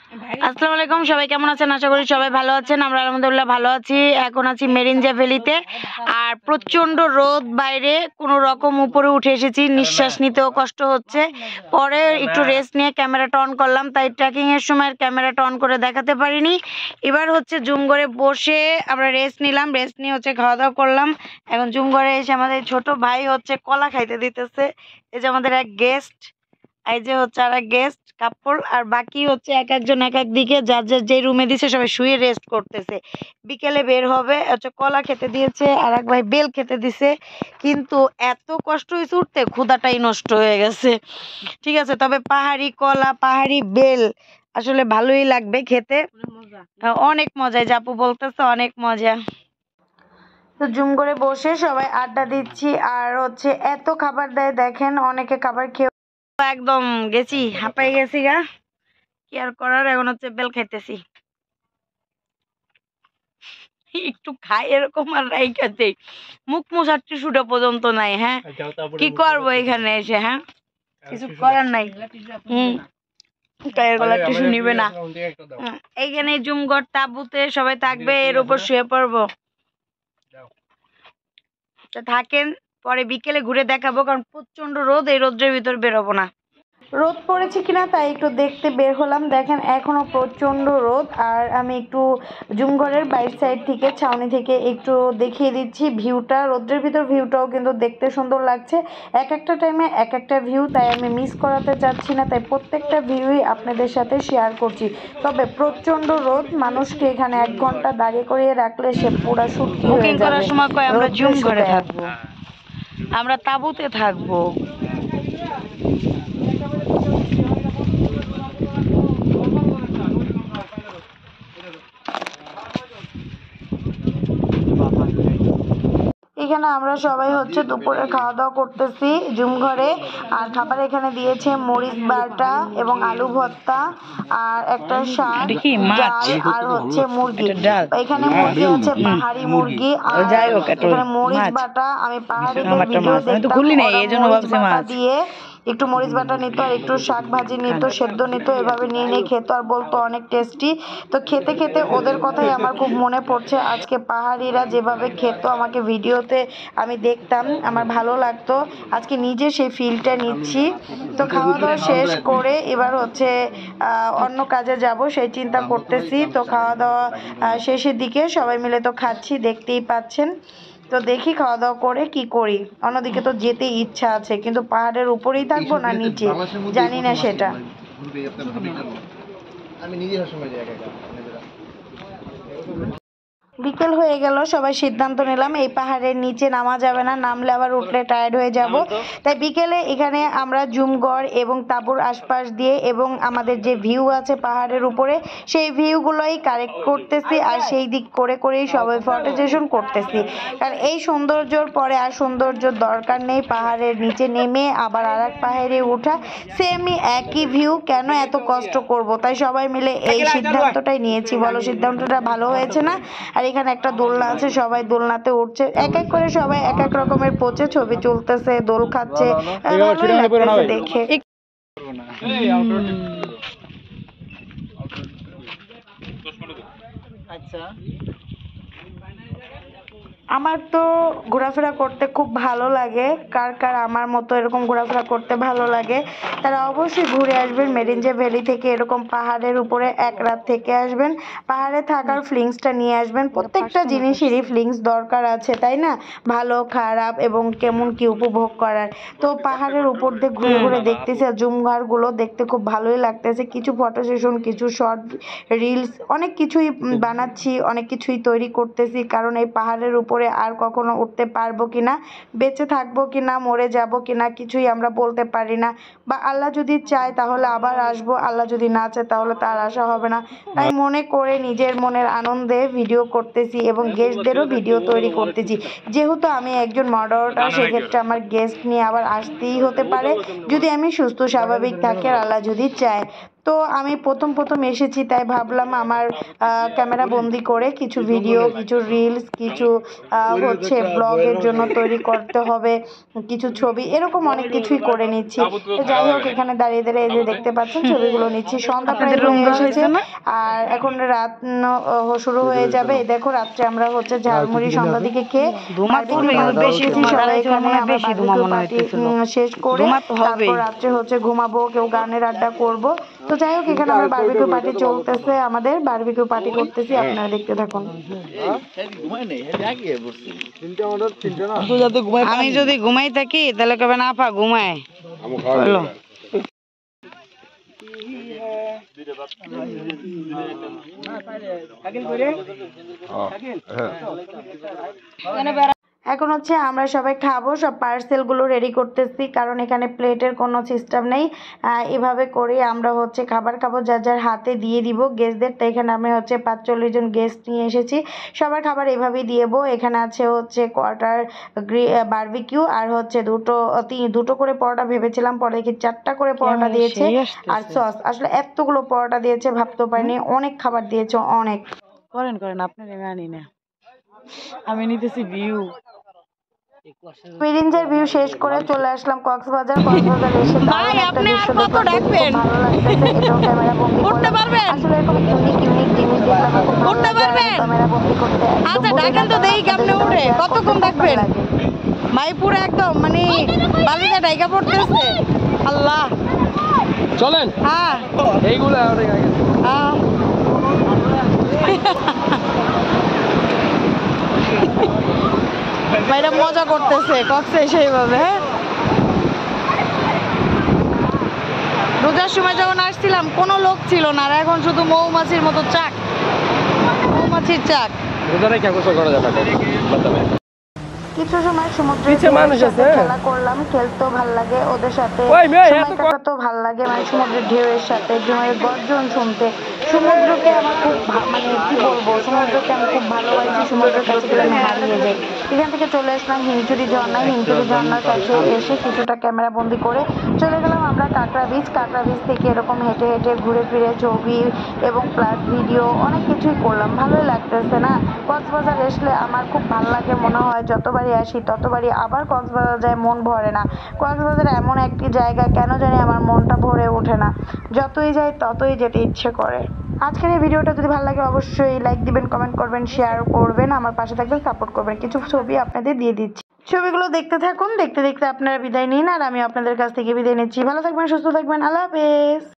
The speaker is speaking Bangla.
আসসালামু আলাইকুম, সবাই কেমন আছেন? আশা করি সবাই ভালো আছেন। আমরা আলহামদুলিল্লাহ ভালো আছি। এখন আছি মেরিঞ্জা ভ্যালিতে, আর প্রচন্ড রোদ বাইরে, কোনো রকম উপরে উঠে এসেছি, নিঃশ্বাস নিতেও কষ্ট হচ্ছে। পরে একটু রেস্ট নিয়ে ক্যামেরাটা অন করলাম, তাই ট্রেকিং এর সময় ক্যামেরাটা অন করে দেখাতে পারিনি। এবার হচ্ছে জুম করে বসে আমরা রেস্ট নিলাম, রেস্ট নিয়ে হচ্ছে খাওয়া দাওয়া করলাম। এখন জুম করে এসে আমাদের ছোট ভাই হচ্ছে কলা খাইতে দিতেছে। এই যে আমাদের এক গেস্ট, এই যে হচ্ছে আর এক গেস্ট কাপল, আর বাকি হচ্ছে এক একজন এক এক দিকে, যার যার যে রুমে দিছে সবাই শুয়ে রেস্ট করতেছে। বিকেলে বের হবে, হচ্ছে কলা খেতে দিয়েছে, আর এক ভাই বেল খেতে দিছে। কিন্তু এত কষ্ট হয়েছে উঠতে, ক্ষুধাটাই নষ্ট হয়ে গেছে। ঠিক আছে, তবে পাহাড়ি কলা পাহাড়ি বেল আসলে ভালোই লাগবে খেতে, অনেক মজা। জাপু বলতেছে অনেক মজা। তো জুম করে বসে সবাই আড্ডা দিচ্ছি, আর হচ্ছে এত খাবার দেয় দেখেন, অনেকে খাবার খেয়ে একদম গেছি, হাঁপাই গেছি গা। কি আর করার, এখন হচ্ছে বেল খাইতেছি, একটু খাই এরকম আর রাইখাতে মুখ মুছার টিস্যুটা পর্যন্ত নাই। হ্যাঁ, কি করবো এখানে এসে? হ্যাঁ, কিছু করার নাই। গলার টিস্যু নিবে না। এইখানে জুমঘর তাঁবুতে সবাই থাকবে, এর উপর শুয়ে পড়বো। থাকেন, পরে বিকেলে ঘুরে দেখাবো, কারণ প্রচন্ড রোদ, এই রোদ্রের ভিতর বেরোবো না। রোদ পড়েছে কিনা তাই একটু দেখতে বের হলাম। দেখেন এখনো প্রচন্ড রোদ, আর আমি একটু জুমঘরের বাইর সাইড থেকে, ছাউনি থেকে একটু দেখিয়ে দিচ্ছি ভিউটা। রোদ্রের ভিতর ভিউটাও কিন্তু দেখতে সুন্দর লাগছে। এক একটা টাইমে এক একটা ভিউ, তাই আমি মিস করাতে চাচ্ছি না, তাই প্রত্যেকটা ভিউই আপনাদের সাথে শেয়ার করছি। তবে প্রচন্ড রোদ, মানুষকে এখানে 1 ঘন্টা দাঁড়িয়ে করিয়ে রাখলে সে পুরা শুটকি হয়ে যাবে। বুকিং করার সময় কয় আমরা জুমঘরে থাকবো, আমরা তাঁবুতে থাকবো। এখানে আমরা সবাই হচ্ছে দুপুরে খাওয়া দাওয়া করতেছি জুম ঘরে। আর খাবার এখানে দিয়েছে মরিচ বাটা এবং আলু ভর্তা, আর একটা শাক, ডাল, আর হচ্ছে মুরগি। এখানে মুরগি হচ্ছে পাহাড়ি মুরগি, আর এখানে মরিচ বাটা। আমি পাহাড়িদের ভিডিও দেখতাম, দিয়ে একটু মরিচ বাটা নিত, আর একটু শাক ভাজি নিত, সেদ্ধ নিত, এভাবে নিয়ে নিয়ে খেত, আর বলতো অনেক টেস্টি। তো খেতে খেতে ওদের কথাই আমার খুব মনে পড়ছে। আজকে পাহাড়িরা যেভাবে খেত আমাকে ভিডিওতে আমি দেখতাম, আমার ভালো লাগতো। আজকে নিজে সেই ফিলটা নিচ্ছি। তো খাওয়া দাওয়া শেষ করে এবার হচ্ছে অন্য কাজে যাব সেই চিন্তা করতেছি। তো খাওয়া দাওয়া শেষের দিকে সবাই মিলে তো খাচ্ছি, দেখতেই পাচ্ছেন। তো দেখি খাওয়া দাওয়া করে কি করি। অন্যদিকে তো যেতে ইচ্ছা আছে, কিন্তু পাহাড়ের উপরেই থাকবো না নিচে জানি না সেটা। বিকেল হয়ে গেল, সবাই সিদ্ধান্ত নিলাম এই পাহাড়ের নিচে নামা যাবে না, নামলে আবার উঠলে টায়ার্ড হয়ে যাব। তাই বিকেলে এখানে আমরা জুমঘর এবং তাঁবুর আশপাশ দিয়ে এবং আমাদের যে ভিউ আছে পাহাড়ের উপরে, সেই ভিউগুলোই কালেক্ট করতেছি, আর সেই দিক করে করেই সবাই ফটো সেশন করতেছি। কারণ এই সৌন্দর্যর পরে আর সৌন্দর্যর দরকার নেই। পাহাড়ের নিচে নেমে আবার আর এক পাহাড়ে ওঠা, সেমই একই ভিউ, কেন এত কষ্ট করব? তাই সবাই মিলে এই সিদ্ধান্তটাই নিয়েছি। বলো সিদ্ধান্তটা ভালো হয়েছে না? আর এখানে একটা দোলনা আছে, সবাই দোলনাতে উঠছে, এক এক করে সবাই এক এক রকমের পোচে ছবি তুলতেছে, দোল খাচ্ছে, ভালোই লাগতেছে দেখে। আচ্ছা, আমার তো ঘোরাফেরা করতে খুব ভালো লাগে। কার কার আমার মতো এরকম ঘোরাফেরা করতে ভালো লাগে তারা অবশ্যই ঘুরে আসবেন মেরিঞ্জা ভ্যালি থেকে। এরকম পাহাড়ের উপরে 1 রাত থেকে আসবেন, পাহাড়ে থাকার ফিলিংসটা নিয়ে আসবেন। প্রত্যেকটা জিনিসেরই ফিলিংস দরকার আছে, তাই না? ভালো খারাপ এবং কেমন কি উপভোগ করার। তো পাহাড়ের উপর দিয়ে ঘুরে ঘুরে দেখতেছি, আর জুমঘরগুলো দেখতে খুব ভালোই লাগতেছে। কিছু ফটো সেশন, কিছু শর্ট রিলস, অনেক কিছুই বানাচ্ছি, অনেক কিছুই তৈরি করতেছি। কারণ এই পাহাড়ের উপরে আর কখনো উঠতে পারবো কিনা, বেঁচে থাকবো কিনা, মরে যাব কিনা, কিছুই আমরা বলতে পারি না। বা আল্লাহ যদি চায় তাহলে আবার আসবো, আল্লাহ যদি না চায় তাহলে তার আশা হবে না। তাই মনে করে নিজের মনের আনন্দে ভিডিও করতেছি এবং গেস্টদেরও ভিডিও তৈরি করতেছি। যেহেতু আমি একজন মডারেটর, সেক্ষেত্রে আমার গেস্ট নিয়ে আবার আসতেই হতে পারে, যদি আমি সুস্থ স্বাভাবিক থাকি আর আল্লাহ যদি চায়। তো আমি প্রথম এসেছি, তাই ভাবলাম আমার ক্যামেরা বন্দি করে কিছু ভিডিও, কিছু রিলস, কিছু হচ্ছে ব্লগের জন্য তৈরি করতে হবে, কিছু ছবি, এরকম অনেক কিছুই করে নিচ্ছি। যাই হোক, এখানে দাঁড়িয়ে এই যে দেখতে পাচ্ছেন ছবিগুলো নিচ্ছি। সন্ধ্যা প্রায় হয়ে এসেছে আর এখন রাত শুরু হয়ে যাবে। দেখো রাত্রে আমরা হচ্ছে ঝালমুড়ি সন্ধ্যা দিকে খেয়ে শেষ করে তারপর রাত্রে হচ্ছে ঘুমাবো, কেউ গানের আড্ডা করব। তো যাই হোক, এখানে আমরা বারবিকিউ পার্টি চলতেছে, আমাদের বারবিকিউ পার্টি করতেছি, আপনারা দেখতে থাকুন। আমি যদি ঘুমাই থাকি তাহলে কবে না আপা ঘুমায়। এখন হচ্ছে আমরা সবাই খাবো, সব পার্সেলগুলো রেডি করতেছি, কারণ এখানে প্লেটের কোনো সিস্টেম নেই। এভাবে করে আমরা হচ্ছে খাবার খাবো, যার যার হাতে দিয়ে দিব গেস্টদের। তো এখানে আমি হচ্ছে 45 জন গেস্ট নিয়ে এসেছি, সবার খাবার এভাবেই দিয়েবো। এখানে আছে হচ্ছে কোয়ার্টার বারবিকিউ আর হচ্ছে দুটো করে পরোটা ভেবেছিলাম, পরে দেখি 4টা করে পরোটা দিয়েছে আর সস। আসলে এতগুলো পরোটা দিয়েছে ভাবতে পারিনি, অনেক খাবার দিয়েছে, অনেক। করেন আপনার আনি না, আমি নিতেছি ভিউ। মেরিঞ্জের ভিউ শেষ করে চলে আসলাম কক্সবাজার। এসে ভাই আপনি আর কত ডাকবেন, ভালো লাগতেছে, এটাও ক্যামেরা বন্দি করতে পারবেন। আসলে এরকম ইউনিক জিনিস দেখলাম, খুব ভালো লাগে ক্যামেরা বন্দি করতে। আচ্ছা ডাকেন তো দেই কেমনে উঠে, কতক্ষণ ডাকবেন ভাই? পুরো একদম মানে বালিকা ডাইকা পড়তেছে। আল্লাহ চলেন। হ্যাঁ এইগুলো হ্যাঁ ভাইরা মজা করতেছে কক্সে সেইভাবে। হ্যাঁ, রোজার সময় যখন আসছিলাম কোনো লোক ছিল না, আর এখন শুধু মৌমাছির মতো চাক, মৌমাছির চাক। কিছু সময় সমুদ্রে খেলা করলাম, খেলতেও ভাল লাগে ওদের সাথে, সময় কাটাতেও ভাল লাগে, মানে সমুদ্রের ঢেউয়ের সাথে ঢেউয়ের গর্জন শুনতে। সমুদ্রকে আমার খুব মানে কি বলবো, সমুদ্রকে আমি খুব ভালোবাসি, সমুদ্রের কাছে গেলে আমি হারিয়ে যাই। এখান থেকে চলে আসলাম হিমচুরি ঝর্ণায়, হিমচুরি ঝর্ণার কাছে এসে কিছুটা ক্যামেরা বন্দি করে চলে গেলাম আমরা কাঁকড়া বিচ। কাঁকড়া বিচ থেকে এরকম হেঁটে হেঁটে ঘুরে ফিরে ছবি এবং প্লাস ভিডিও অনেক কিছুই করলাম, ভালোই লাগতেছে না। কক্সবাজার আসলে আমার খুব ভালো লাগে, মনে হয় যতবারই আসি ততবারই আবার কক্সবাজার যায়, মন ভরে না। কক্সবাজার এমন একটি জায়গা, কেন জানি আমার মনটা ভরে ওঠে না, যতই যাই ততই যেতে ইচ্ছে করে। আজকের এই ভিডিওটা যদি ভালো লাগে অবশ্যই লাইক দিবেন, কমেন্ট করবেন, শেয়ার করবেন, আমার পাশে থাকবেন, সাপোর্ট করবেন। কিছু ছবি আপনাদের দিয়ে দিচ্ছি, ছবিগুলো দেখতে থাকুন, দেখতে দেখতে আপনারা বিদায় নিন আর আমি আপনাদের কাছ থেকে বিদায় নিচ্ছি। ভালো থাকবেন, সুস্থ থাকবেন, আল্লাহ হাফেজ।